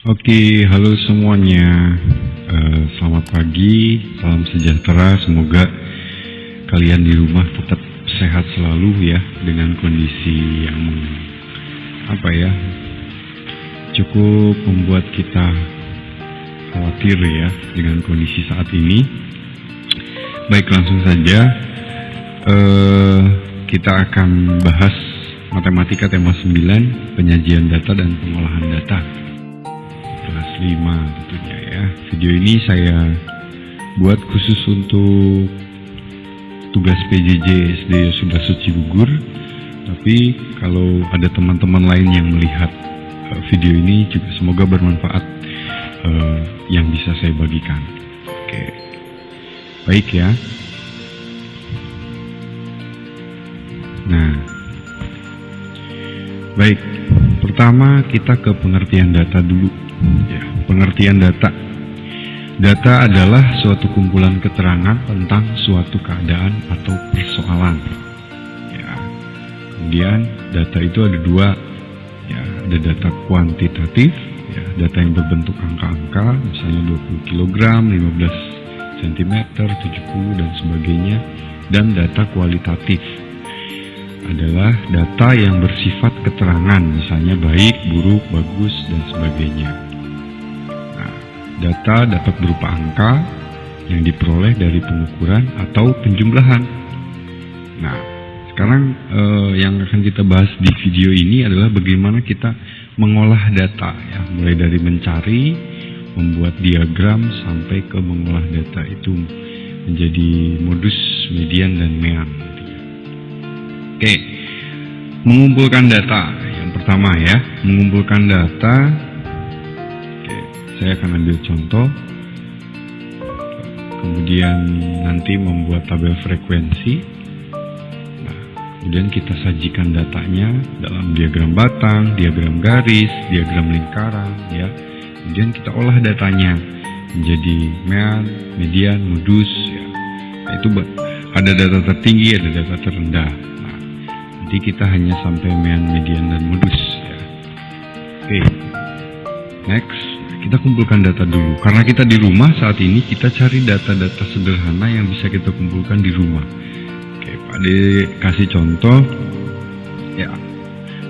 Oke, halo semuanya. Selamat pagi, salam sejahtera. Semoga kalian di rumah tetap sehat selalu ya, dengan kondisi yang cukup membuat kita khawatir ya dengan kondisi saat ini. Baik, langsung saja kita akan bahas matematika tema 9, penyajian data dan pengolahan data. Kelas 5 tentunya ya. Video ini saya buat khusus untuk tugas PJJ SD Sunda Cibubur. Tapi kalau ada teman-teman lain yang melihat video ini juga semoga bermanfaat yang bisa saya bagikan. Oke. Baik ya. Nah. Baik. Pertama kita ke pengertian data dulu. Ya, pengertian data. Data adalah suatu kumpulan keterangan tentang suatu keadaan atau persoalan. Ya. Kemudian data itu ada dua. Ya, ada data kuantitatif, ya, data yang berbentuk angka-angka, misalnya 20 kg, 15 cm, 70 dan sebagainya. Dan data kualitatif adalah data yang bersifat keterangan, misalnya baik, buruk, bagus, dan sebagainya. Data dapat berupa angka yang diperoleh dari pengukuran atau penjumlahan. Nah, sekarang yang akan kita bahas di video ini adalah bagaimana kita mengolah data, ya, mulai dari mencari, membuat diagram sampai ke mengolah data itu menjadi modus, median, dan mean. Oke, mengumpulkan data. Yang pertama ya, mengumpulkan data. Saya akan ambil contoh, kemudian nanti membuat tabel frekuensi. Nah, kemudian kita sajikan datanya dalam diagram batang, diagram garis, diagram lingkaran, ya. Kemudian kita olah datanya menjadi mean, median, modus. Ya. Nah, itu ada data tertinggi, ada data terendah. Nah, nanti kita hanya sampai mean, median, dan modus. Ya. Oke, next. Kita kumpulkan data dulu. Karena kita di rumah saat ini, kita cari data-data sederhana yang bisa kita kumpulkan di rumah. Oke, Pak De kasih contoh, ya,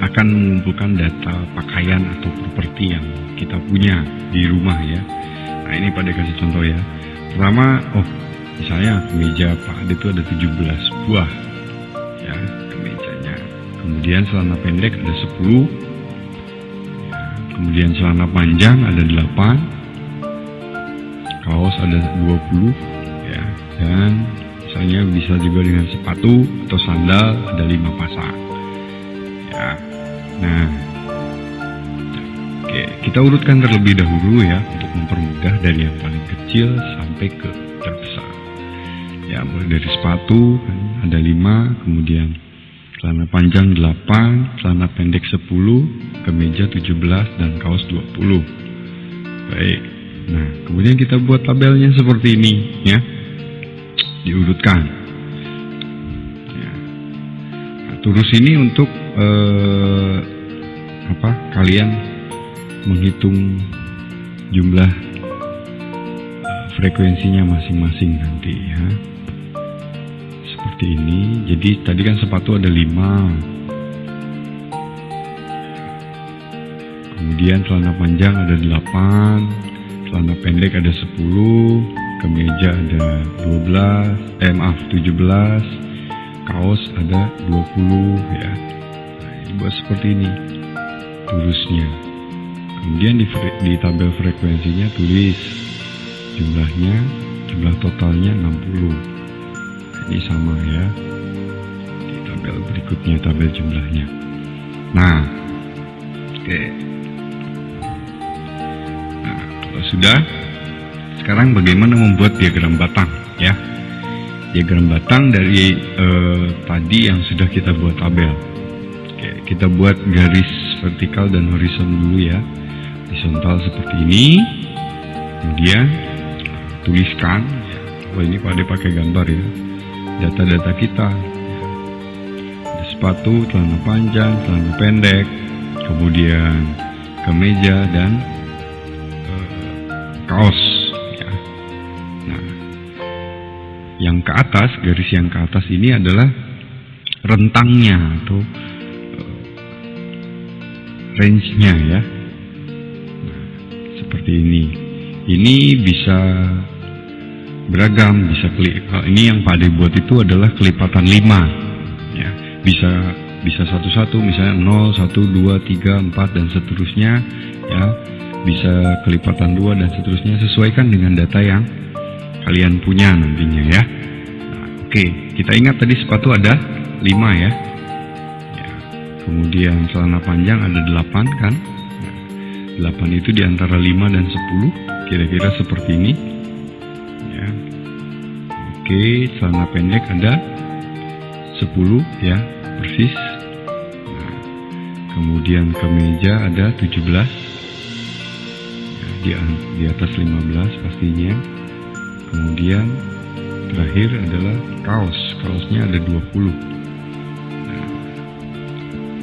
akan mengumpulkan data pakaian atau properti yang kita punya di rumah ya. Nah, ini Pak De kasih contoh ya. Pertama, misalnya kemeja Pak De itu ada 17 buah, ya, kemejanya. Kemudian celana pendek ada 10. Kemudian celana panjang ada 8, kaos ada 20, ya, dan misalnya bisa juga dengan sepatu atau sandal ada 5 pasang, ya. Nah, oke, kita urutkan terlebih dahulu ya untuk mempermudah dari yang paling kecil sampai ke terbesar. Ya, mulai dari sepatu kan ada 5, kemudian celana panjang 8, celana pendek 10, kemeja 17, dan kaos 20. Baik. Nah, kemudian kita buat tabelnya seperti ini, ya. Diurutkan. Ya. Nah, terus ini untuk kalian menghitung jumlah frekuensinya masing-masing nanti, ya. Seperti ini. Jadi tadi kan sepatu ada 5. Kemudian celana panjang ada 8, celana pendek ada 10, kemeja ada 17, kaos ada 20 ya. Nah, dibuat seperti ini terusnya. Kemudian di tabel frekuensinya tulis jumlahnya, jumlah totalnya 60. Ini sama ya, di tabel berikutnya tabel jumlahnya. Nah, oke. Nah, kalau sudah, sekarang bagaimana membuat diagram batang ya? Diagram batang dari tadi yang sudah kita buat tabel. Oke, kita buat garis vertikal dan horizon dulu ya. Horizontal seperti ini. Kemudian tuliskan. Ya. Ini Pak De pakai gambar ya. Data-data kita, ada sepatu, celana panjang, celana pendek, kemudian kemeja dan kaos ya. Nah, yang ke atas, garis yang ke atas ini adalah rentangnya atau range-nya ya. Nah, seperti ini. Ini bisa beragam, bisa ini yang Pak Ade buat itu adalah kelipatan 5 ya. Bisa satu-satu, misalnya 0, 1, 2, 3, 4 dan seterusnya ya. Bisa kelipatan 2 dan seterusnya, sesuaikan dengan data yang kalian punya nantinya ya. Nah, oke, kita ingat tadi sepatu ada 5 ya. Kemudian celana panjang ada 8 kan. Nah, 8 itu diantara 5 dan 10, kira-kira seperti ini ya. Oke, celana pendek ada 10 ya, persis. Nah, kemudian kemeja ada 17 ya, di atas 15 pastinya. Kemudian terakhir adalah kaosnya ada 20.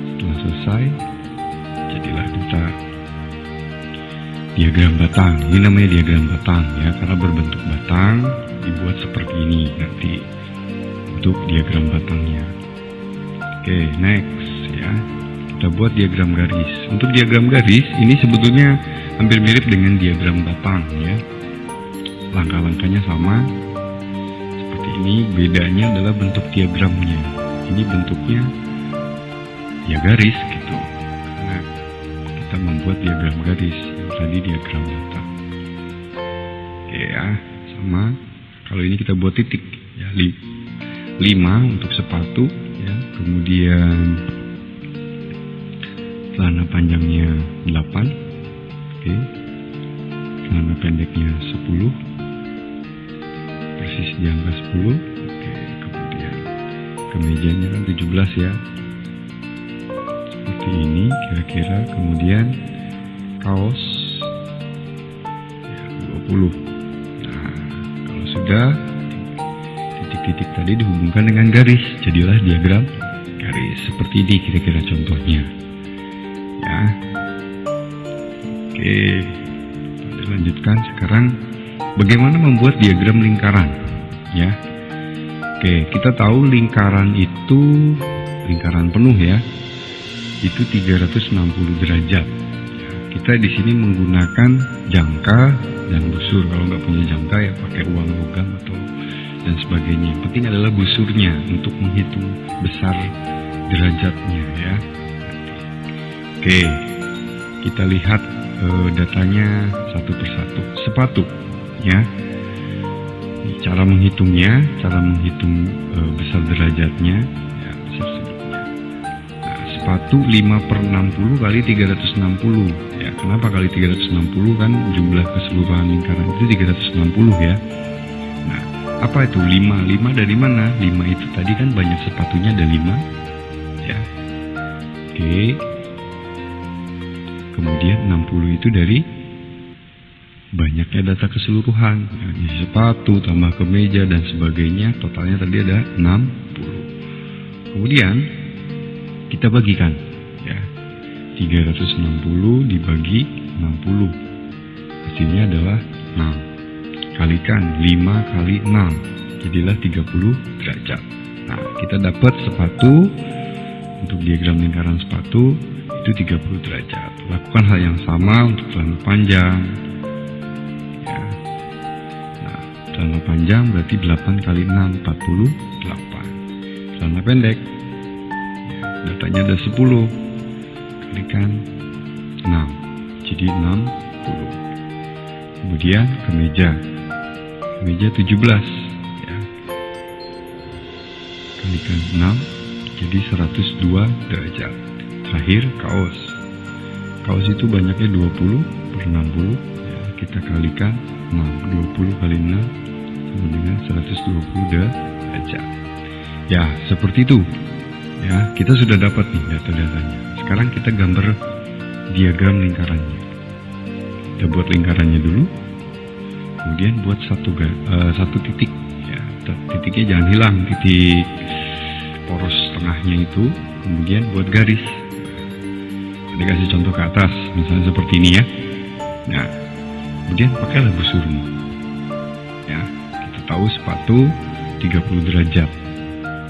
Setelah selesai, jadilah data diagram batang. Ini namanya diagram batang ya, karena berbentuk batang dibuat seperti ini nanti untuk diagram batangnya. Oke, next ya, kita buat diagram garis. Untuk diagram garis ini sebetulnya hampir mirip dengan diagram batang ya. Langkah-langkahnya sama seperti ini, bedanya adalah bentuk diagramnya. Ini bentuknya ya garis gitu, karena kita membuat diagram garis, yang tadi diagram batang. Oke ya, sama. Kalau ini kita buat titik ya, 5 untuk sepatu ya. Kemudian celana panjangnya 8. Oke, celana pendeknya 10, persis di angka 10. Oke, kemudian kemejanya kan 17 ya, seperti ini kira-kira. Kemudian kaos ya, 20. Nah, kalau sudah, titik-titik tadi dihubungkan dengan garis, jadilah diagram garis. Seperti ini kira-kira contohnya ya. Oke, kita lanjutkan sekarang bagaimana membuat diagram lingkaran ya. Oke, kita tahu lingkaran itu lingkaran penuh ya, itu 360 derajat ya. Kita di sini menggunakan jangka dan busur. Kalau nggak punya jangka ya pakai uang logam atau dan sebagainya. Yang penting adalah busurnya untuk menghitung besar derajatnya ya. Oke, kita lihat datanya satu persatu. Sepatu ya, cara menghitungnya, cara menghitung besar derajatnya ya, besar sudutnya. Nah, sepatu 5/60 kali 360 ya. Kenapa kali 360? Kan jumlah keseluruhan lingkaran itu 360 ya. Nah, apa itu 5? 5 dari mana? 5 itu tadi kan banyak sepatunya, ada 5 ya. Oke, kemudian 60 itu dari banyaknya data keseluruhan ya, sepatu tambah kemeja dan sebagainya, totalnya tadi ada 60. Kemudian kita bagikan ya, 360 dibagi 60, hasilnya adalah 6. Kalikan 5 kali 6, jadilah 30 derajat. Nah, kita dapat sepatu, untuk diagram lingkaran sepatu itu 30 derajat. Lakukan hal yang sama untuk celana panjang ya. Nah, celana panjang berarti 8 kali 6, 48. Celana pendek ya, datanya ada 10, kalikan 6, jadi 60. Kemudian kemeja 17 ya, kalikan 6, jadi 102 derajat. Terakhir kaos itu banyaknya 20/60 ya, kita kalikan 6, 20 kali 6 sama dengan 120 derajat ya. Seperti itu ya, kita sudah dapat nih data-datanya. Sekarang kita gambar diagram lingkarannya. Kita buat lingkarannya dulu, kemudian buat satu titik ya. Titiknya jangan hilang, titik poros tengahnya itu. Kemudian buat garis. Dikasih contoh ke atas, misalnya seperti ini ya. Nah, Kemudian pakailah busurmu. Ya, kita tahu sepatu 30 derajat.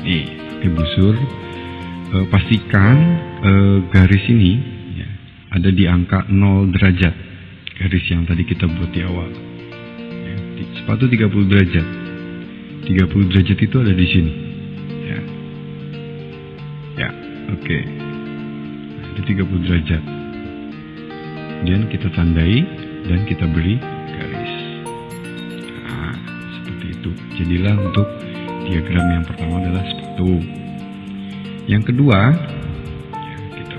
Nih, pakai busur. Pastikan garis ini ya, ada di angka 0 derajat. Garis yang tadi kita buat di awal. Ya, sepatu 30 derajat. 30 derajat itu ada di sini. Ya. Ya, oke. Ada 30 derajat. Kemudian kita tandai dan kita beri garis. Nah, seperti itu. Jadilah untuk diagram yang pertama adalah sepatu. Yang kedua, ya, kita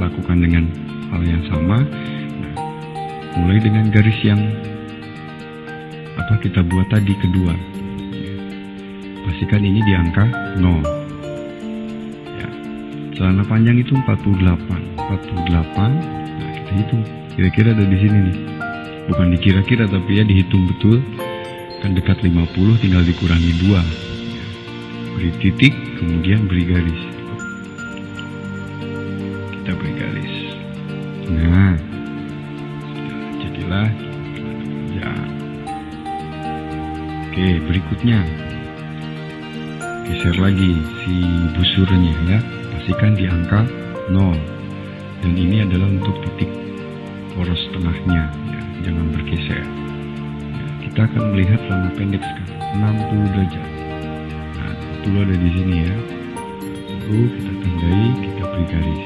lakukan dengan hal yang sama. Nah, mulai dengan garis yang kita buat tadi kedua. Ya. Pastikan ini di angka 0. Ya. Celana panjang itu 48. 48. Nah, kita hitung. Kira-kira ada di sini nih. Bukan dikira-kira tapi ya dihitung betul. Kan dekat 50, tinggal dikurangi 2. Ya. Beri titik, kemudian beri garis. Kita beri garis. Nah, jadilah ya. Oke, berikutnya geser lagi si busurnya ya. Pastikan di angka 0. Dan ini adalah untuk titik poros tengahnya ya. Jangan bergeser. Ya, kita akan melihat celana pendek sekarang 60 derajat. Nah, 60 ada di sini ya. Lalu kita tandai, kita beri garis.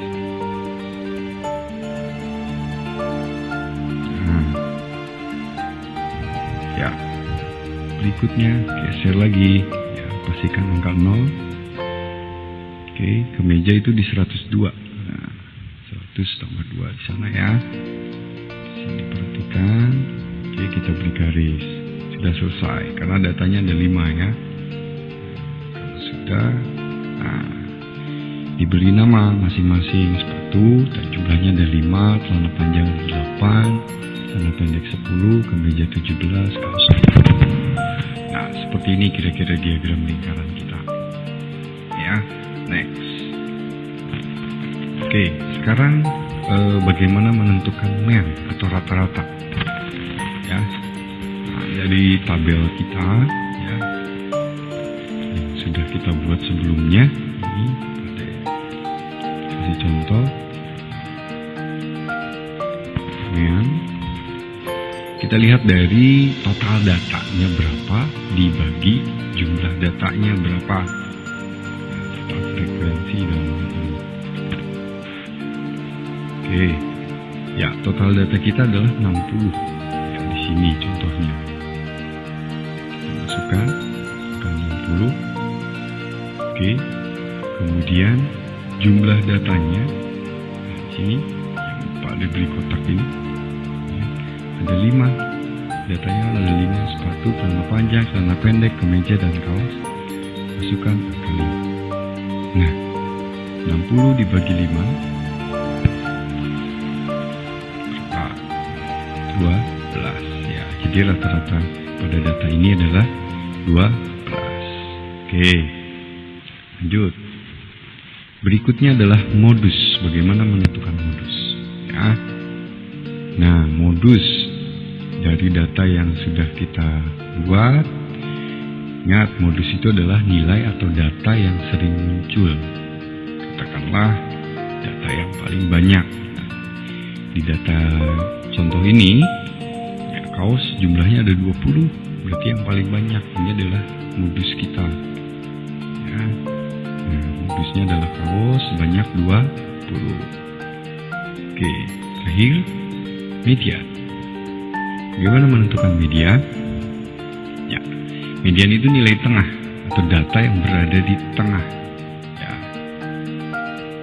Nah, ya. Berikutnya geser lagi ya, pastikan angka 0. Oke, kemeja itu di 102. Nah, 100 tambah 2 di sana ya. Sini perhatikan. Oke, kita beri garis. Sudah selesai karena datanya ada 5 ya. Kalau sudah, nah, diberi nama masing-masing sepatu dan jumlahnya ada 5, celana panjang 8, celana pendek 10, kemeja 17, kaos 10. Nah, seperti ini kira-kira diagram lingkaran kita. Ya, next. Oke, sekarang bagaimana menentukan MER atau rata-rata? Ya, nah, dari tabel kita ya yang sudah kita buat sebelumnya. Ini kasih contoh. Kemudian kita lihat dari total datanya berapa dibagi jumlah datanya berapa. Total frekuensi dalam hal ini. Oke, ya total data kita adalah 60. Ya, di sini contohnya. Kita masukkan angka 60. Oke, kemudian jumlah datanya. Nah, di sini yang Pak diberi kotak ini. Ya, ada 5. Datanya ada 5 sepatu, celana panjang, celana pendek, kemeja dan kaos. Masukkan angka 5. Nah, 60 dibagi 5. 12 ya, jadi rata-rata pada data ini adalah 12. Oke, lanjut. Berikutnya adalah modus. Bagaimana menentukan modus ya. Nah, modus dari data yang sudah kita buat. Ingat, modus itu adalah nilai atau data yang sering muncul. Katakanlah data yang paling banyak. Nah, di data contoh ini, ya, kaos jumlahnya ada 20, berarti yang paling banyak. Ini adalah modus kita. Ya. Nah, modusnya adalah kaos sebanyak 20. Oke, terakhir, media. Bagaimana menentukan media? Ya, median itu nilai tengah atau data yang berada di tengah. Ya.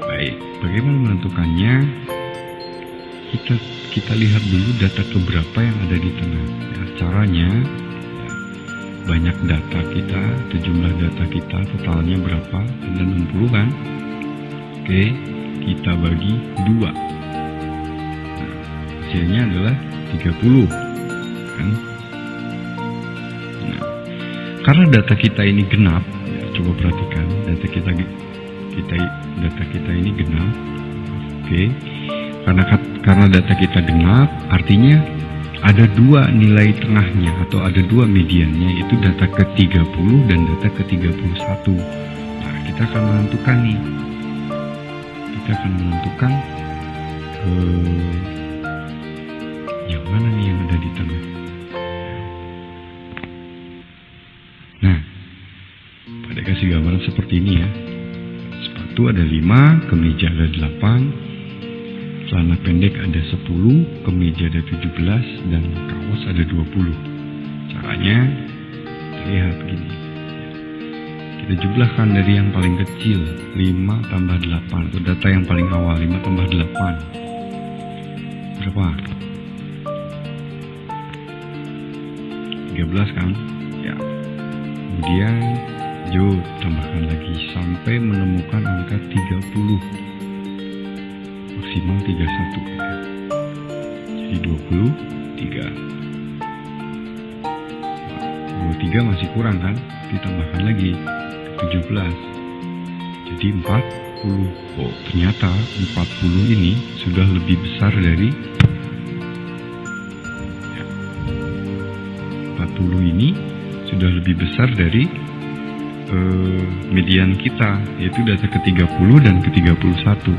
Baik, bagaimana menentukannya? Kita lihat dulu data keberapa yang ada di tengah. Ya, caranya ya, banyak data kita, atau jumlah data kita totalnya berapa? Ada 60 kan? Oke, kita bagi 2. Nah, hasilnya adalah 30 kan? Nah, karena data kita ini genap, ya, coba perhatikan data kita ini genap. Oke. Karena data kita genap, artinya ada dua nilai tengahnya atau ada dua mediannya, yaitu data ke-30 dan data ke-31. Nah, kita akan menentukan nih. Kita akan menentukan yang mana nih yang ada di tengah. Nah, pada kasih gambaran seperti ini ya. Sepatu ada 5, kemeja ada 8, celana pendek ada 10, kemeja ada 17, dan kaos ada 20. Caranya lihat gini. Kita jumlahkan dari yang paling kecil, 5 tambah 8, itu data yang paling awal, 5 tambah 8. Berapa? 13 kan? Ya. Kemudian yuk tambahkan lagi sampai menemukan angka 30. Maksimal 31 ya. Jadi 23. 23 masih kurang kan? Ditambahkan lagi ke 17. Jadi 40. Oh, ternyata 40 ini sudah lebih besar dari 40 ini sudah lebih besar dari median kita, yaitu data ke-30 dan ke-31.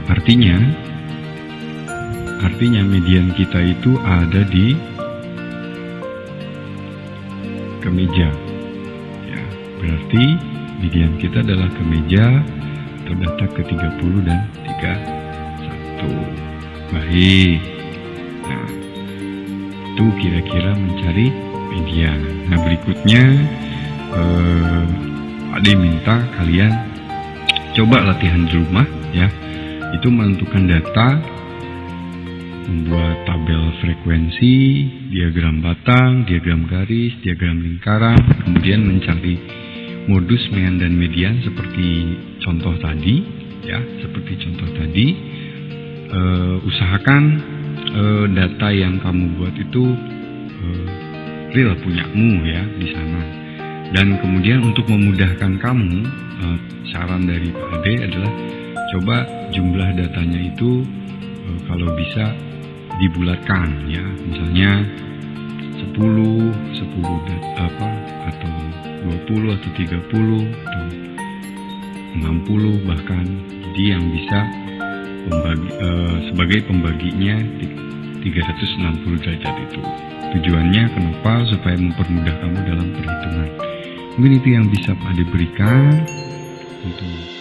Artinya median kita itu ada di kemeja. Ya, berarti median kita adalah kemeja atau data ke-30 dan 31. Baik. Nah, itu kira-kira mencari median. Nah, berikutnya Ade minta kalian coba latihan di rumah ya. Itu menentukan data, membuat tabel frekuensi, diagram batang, diagram garis, diagram lingkaran, kemudian mencari modus mean dan median seperti contoh tadi ya, usahakan data yang kamu buat itu real punyamu ya di sana. Dan kemudian untuk memudahkan kamu, saran dari Pak Ade adalah coba jumlah datanya itu kalau bisa dibulatkan ya, misalnya 10 atau 20 atau 30 atau 60 bahkan. Jadi yang bisa sebagai pembaginya 360 derajat itu. Tujuannya kenapa? Supaya mempermudah kamu dalam perhitungan. Mungkin itu yang bisa Pak Ade berikan untuk.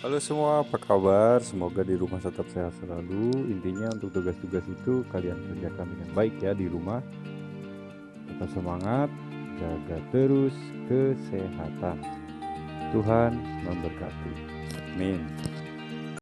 Halo semua, apa kabar? Semoga di rumah tetap sehat selalu. Intinya untuk tugas-tugas itu kalian kerjakan dengan baik ya di rumah. Tetap semangat, jaga terus kesehatan. Tuhan memberkati. Amin.